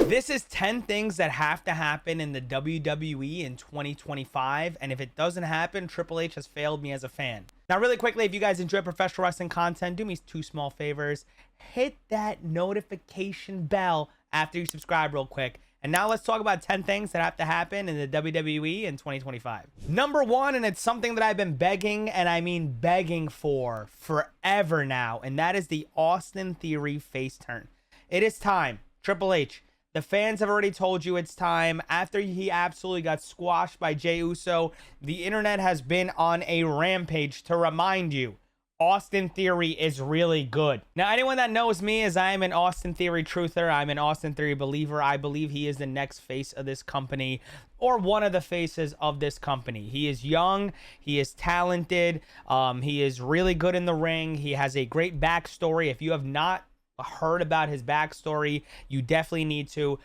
This is 10 things that have to happen in the WWE in 2025, and if it doesn't happen, Triple H has failed me as a fan. Now, really quickly, if you guys enjoy professional wrestling content, do me two small favors. Hit that notification bell after you subscribe real quick. And now let's talk about 10 things that have to happen in the WWE in 2025. Number one, and it's something that I've been begging, and I mean begging for forever now, and that is the Austin Theory face turn. It is time. Triple H. The fans have already told you it's time. After he absolutely got squashed by Jey Uso, the internet has been on a rampage to remind you Austin Theory is really good. Now, anyone that knows me is I am an Austin Theory truther. I'm an Austin Theory believer. I believe he is the next face of this company, or one of the faces of this company. He is young. He is talented. He is really good in the ring. He has a great backstory. If you have not heard about his backstory, you definitely need to.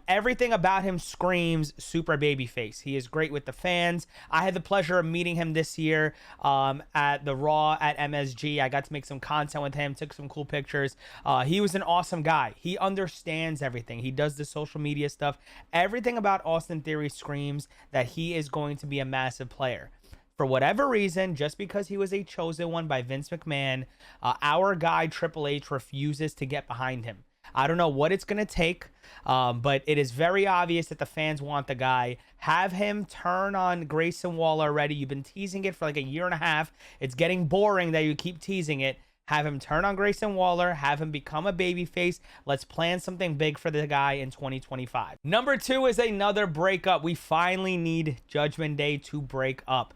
Everything about him screams super babyface. He is great with the fans. I had the pleasure of meeting him this year at the Raw at MSG. I got to make some content with him, took some cool pictures. He was an awesome guy. He understands everything. He does the social media stuff. Everything about Austin Theory screams that he is going to be a massive player. For whatever reason, just because he was a chosen one by Vince McMahon, our guy Triple H refuses to get behind him. I don't know what it's going to take, but it is very obvious that the fans want the guy. Have him turn on Grayson Waller already. You've been teasing it for like a year and a half. It's getting boring that you keep teasing it. Have him turn on Grayson Waller. Have him become a babyface. Let's plan something big for the guy in 2025. Number two is another breakup. We finally need Judgment Day to break up.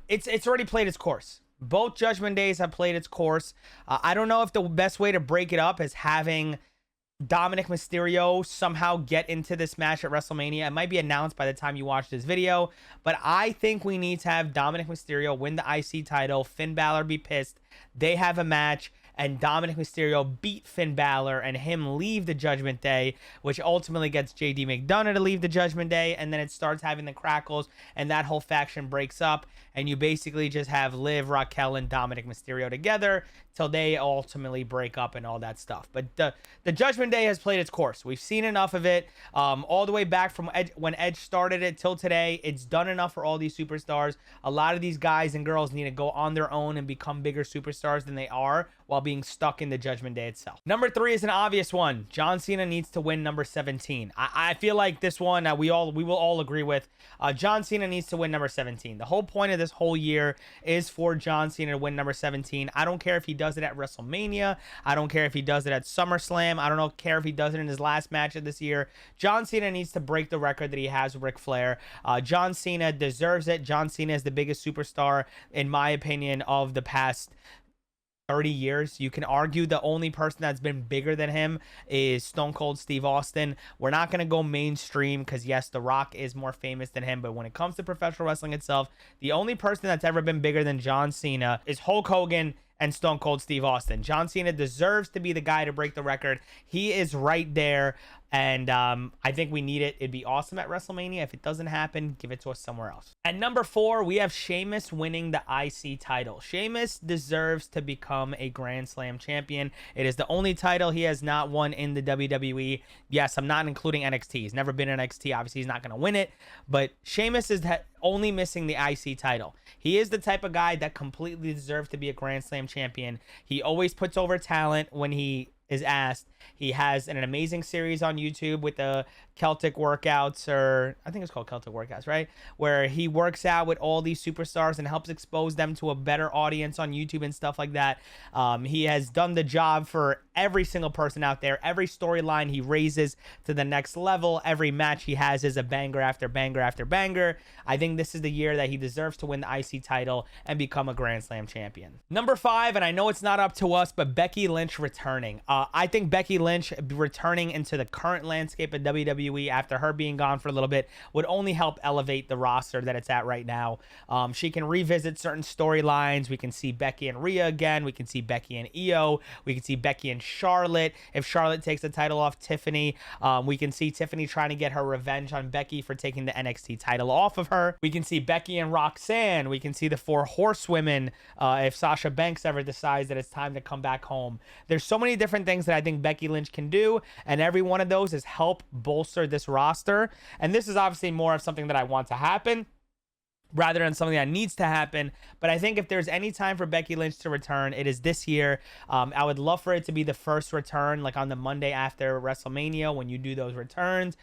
It's already played its course. Both Judgment Days have played its course. I don't know if the best way to break it up is having Dominic Mysterio somehow get into this match at WrestleMania. It might be announced by the time you watch this video, but I think we need to have Dominic Mysterio win the IC title, Finn Balor be pissed, they have a match, and Dominic Mysterio beat Finn Balor and him leave the Judgment Day, which ultimately gets JD McDonough to leave the Judgment Day, and then it starts having the crackles, and that whole faction breaks up, and you basically just have Liv, Raquel, and Dominic Mysterio together till they ultimately break up and all that stuff. But the Judgment Day has played its course. We've seen enough of it, all the way back from when Edge started it till today. It's done enough for all these superstars. A lot of these guys and girls need to go on their own and become bigger superstars than they are while being stuck in the Judgment Day itself. Number three is an obvious one. John Cena needs to win number 17. I feel like this one we will all agree with. John Cena needs to win number 17. The whole point of this whole year is for John Cena to win number 17. I don't care if he does it at WrestleMania. I don't care if he does it at SummerSlam. I don't care if he does it in his last match of this year. John Cena needs to break the record that he has with Ric Flair. John Cena deserves it. John Cena is the biggest superstar, in my opinion, of the past 30 years. You can argue the only person that's been bigger than him is Stone Cold Steve Austin. We're not going to go mainstream because, yes, The Rock is more famous than him. But when it comes to professional wrestling itself, the only person that's ever been bigger than John Cena is Hulk Hogan and Stone Cold Steve Austin. John Cena deserves to be the guy to break the record. He is right there. And I think we need it. It'd be awesome at WrestleMania. If it doesn't happen, give it to us somewhere else. At number four, we have Sheamus winning the IC title. Sheamus deserves to become a Grand Slam champion. It is the only title he has not won in the WWE. Yes, I'm not including NXT. He's never been in NXT. Obviously, he's not going to win it. But Sheamus is only missing the IC title. He is the type of guy that completely deserves to be a Grand Slam champion. He always puts over talent when he is asked. He has an amazing series on YouTube with the Celtic workouts, or I think it's called Celtic workouts, right? Where he works out with all these superstars and helps expose them to a better audience on YouTube and stuff like that. He has done the job for every single person out there. Every storyline he raises to the next level. Every match he has is a banger after banger after banger. I think this is the year that he deserves to win the IC title and become a Grand Slam champion. Number five, and I know it's not up to us, but Becky Lynch returning. I think Becky Lynch returning into the current landscape of WWE after her being gone for a little bit would only help elevate the roster that it's at right now. She can revisit certain storylines. We can see Becky and Rhea again. We can see Becky and Io. We can see Becky and Charlotte. If Charlotte takes the title off Tiffany, we can see Tiffany trying to get her revenge on Becky for taking the NXT title off of her. We can see Becky and Roxanne. We can see the 4 horsewomen if Sasha Banks ever decides that it's time to come back home. There's so many different things that I think Becky Lynch can do, and every one of those is help bolster this roster. And this is obviously more of something that I want to happen rather than something that needs to happen. But I think if there's any time for Becky Lynch to return, it is this year. I would love for it to be the first return, like on the Monday after WrestleMania when you do those returns.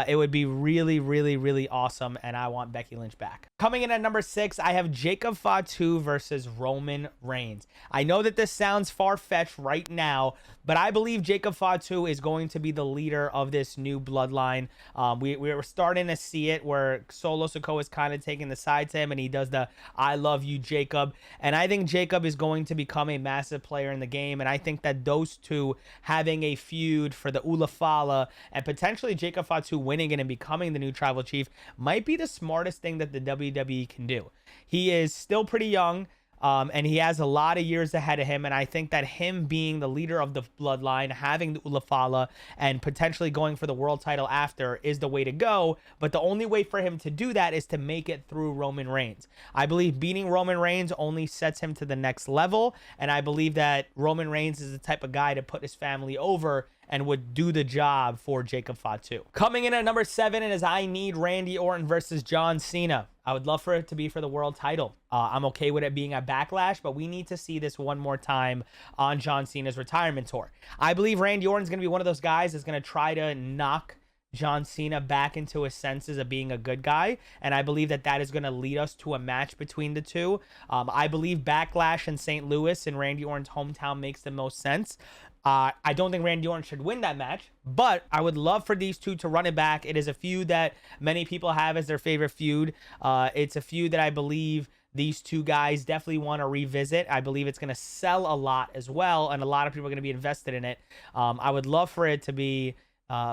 It would be really, really, really awesome, and I want Becky Lynch back. Coming in at number 6, I have Jacob Fatu versus Roman Reigns. I know that this sounds far-fetched right now, but I believe Jacob Fatu is going to be the leader of this new bloodline. We're starting to see it where Solo Sikoa is kind of taking the side to him, and he does the "I love you, Jacob." And I think Jacob is going to become a massive player in the game, and I think that those two having a feud for the Ulafala and potentially Jacob Fatu winning it and becoming the new tribal chief might be the smartest thing that the WWE can do. He is still pretty young. And he has a lot of years ahead of him. And I think that him being the leader of the bloodline, having the Ulafala, and potentially going for the world title after is the way to go. But the only way for him to do that is to make it through Roman Reigns. I believe beating Roman Reigns only sets him to the next level. And I believe that Roman Reigns is the type of guy to put his family over and would do the job for Jacob Fatu. Coming in at number 7 is I need Randy Orton versus John Cena. I would love for it to be for the world title. I'm okay with it being a Backlash, but we need to see this one more time on John Cena's retirement tour. I believe Randy Orton's going to be one of those guys that's going to try to knock John Cena back into his senses of being a good guy, and I believe that that is going to lead us to a match between the two. I believe Backlash in St. Louis in Randy Orton's hometown makes the most sense. I don't think Randy Orton should win that match, but I would love for these two to run it back. It is a feud that many people have as their favorite feud. It's a feud that I believe these two guys definitely want to revisit. I believe it's going to sell a lot as well, and a lot of people are going to be invested in it. I would love for it to be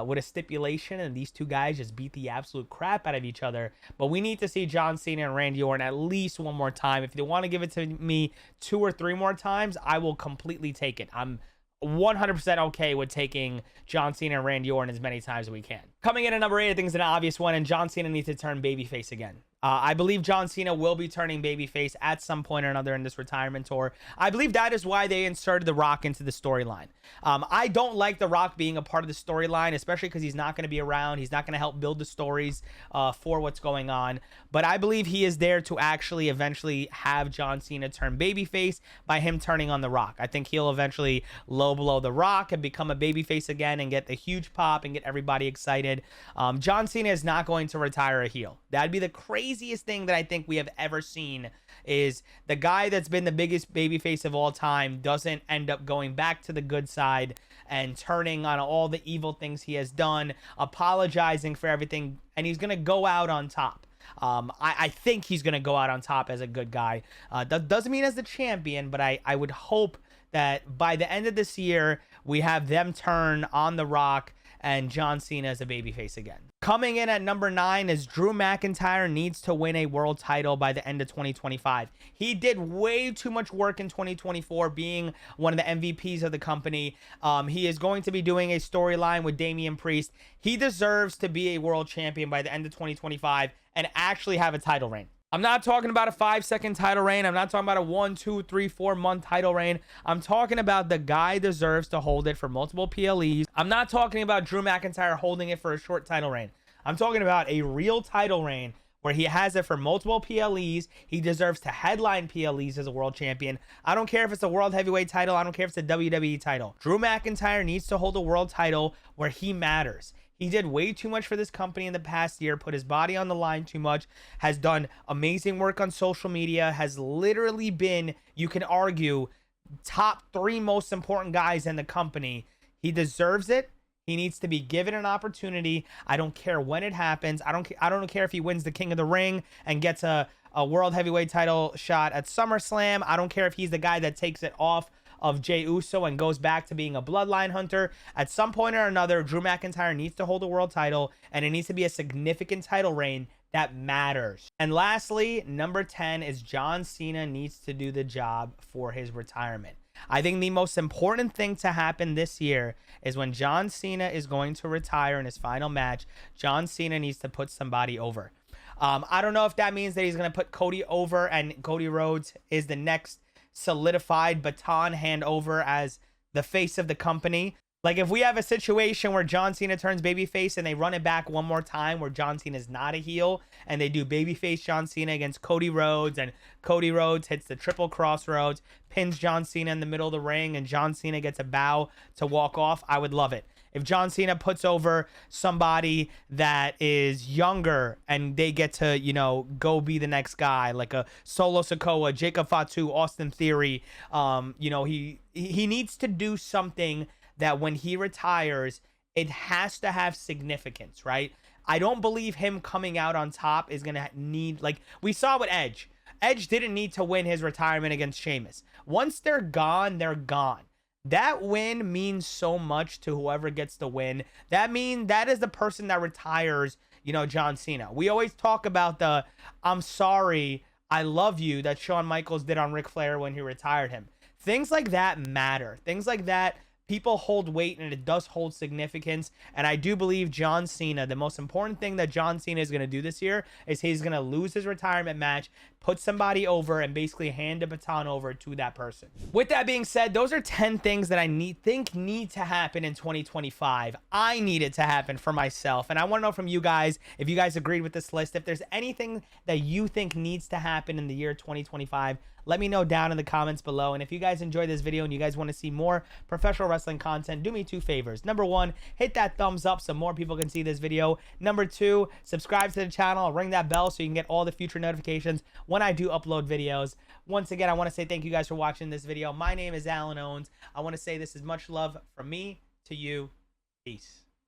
with a stipulation and these two guys just beat the absolute crap out of each other. But we need to see John Cena and Randy Orton at least one more time. If they want to give it to me 2 or 3 more times, I will completely take it. I'm 100% okay with taking John Cena and Randy Orton as many times as we can. Coming in at number 8, I think is an obvious one, and John Cena needs to turn babyface again. I believe John Cena will be turning babyface at some point or another in this retirement tour. I believe that is why they inserted The Rock into the storyline. I don't like The Rock being a part of the storyline, especially because he's not going to be around. He's not going to help build the stories for what's going on. But I believe he is there to actually eventually have John Cena turn babyface by him turning on The Rock. I think he'll eventually low blow The Rock and become a babyface again and get the huge pop and get everybody excited. John Cena is not going to retire a heel. That'd be the craziest thing that I think we have ever seen, is the guy that's been the biggest babyface of all time doesn't end up going back to the good side and turning on all the evil things he has done, apologizing for everything, and he's going to go out on top. I think he's going to go out on top as a good guy. Doesn't mean as the champion, but I would hope that by the end of this year, we have them turn on The Rock and John Cena as a babyface again. Coming in at number 9 is Drew McIntyre needs to win a world title by the end of 2025. He did way too much work in 2024 being one of the MVPs of the company. He is going to be doing a storyline with Damian Priest. He deserves to be a world champion by the end of 2025 and actually have a title reign. I'm not talking about a 5-second title reign. I'm not talking about a 1, 2, 3, 4 month title reign. I'm talking about the guy deserves to hold it for multiple PLEs. I'm not talking about Drew McIntyre holding it for a short title reign. I'm talking about a real title reign where he has it for multiple PLEs. He deserves to headline PLEs as a world champion. I don't care if it's a world heavyweight title. I don't care if it's a WWE title. Drew McIntyre needs to hold a world title where he matters. He did way too much for this company in the past year, put his body on the line too much, has done amazing work on social media, has literally been, you can argue, top 3 most important guys in the company. He deserves it. He needs to be given an opportunity. I don't care when it happens. I don't care if he wins the King of the Ring and gets a world heavyweight title shot at SummerSlam. I don't care if he's the guy that takes it off of Jey Uso and goes back to being a bloodline hunter. At some point or another, Drew McIntyre needs to hold a world title, and it needs to be a significant title reign that matters. And lastly, number 10 is John Cena needs to do the job for his retirement. I think the most important thing to happen this year is when John Cena is going to retire in his final match, John Cena needs to put somebody over. I don't know if that means that he's going to put Cody over and Cody Rhodes is the next solidified baton handover as the face of the company. Like, if we have a situation where John Cena turns babyface and they run it back one more time where John Cena is not a heel and they do babyface John Cena against Cody Rhodes and Cody Rhodes hits the triple crossroads, pins John Cena in the middle of the ring and John Cena gets a bow to walk off, I would love it. If John Cena puts over somebody that is younger and they get to, you know, go be the next guy, like a Solo Sikoa, Jacob Fatu, Austin Theory, you know, he needs to do something that when he retires, it has to have significance, right? I don't believe him coming out on top is going to need, like we saw with Edge. Edge didn't need to win his retirement against Sheamus. Once they're gone, they're gone. That win means so much to whoever gets the win. That is the person that retires, you know, John Cena. We always talk about the "I'm sorry, I love you" that Shawn Michaels did on Ric Flair when he retired him. Things like that matter. Things like that, people hold weight and it does hold significance. And I do believe John Cena, the most important thing that John Cena is going to do this year is he's going to lose his retirement match, put somebody over, and basically hand the baton over to that person. With that being said, those are 10 things that I think need to happen in 2025. I need it to happen for myself. And I want to know from you guys, if you guys agreed with this list, if there's anything that you think needs to happen in the year 2025, let me know down in the comments below. And if you guys enjoyed this video and you guys want to see more professional wrestling content, do me 2 favors. Number 1, hit that thumbs up so more people can see this video. Number 2, subscribe to the channel, ring that bell so you can get all the future notifications when I do upload videos. Once again, I want to say thank you guys for watching this video. My name is Alan Owens. I want to say this is much love from me to you. Peace.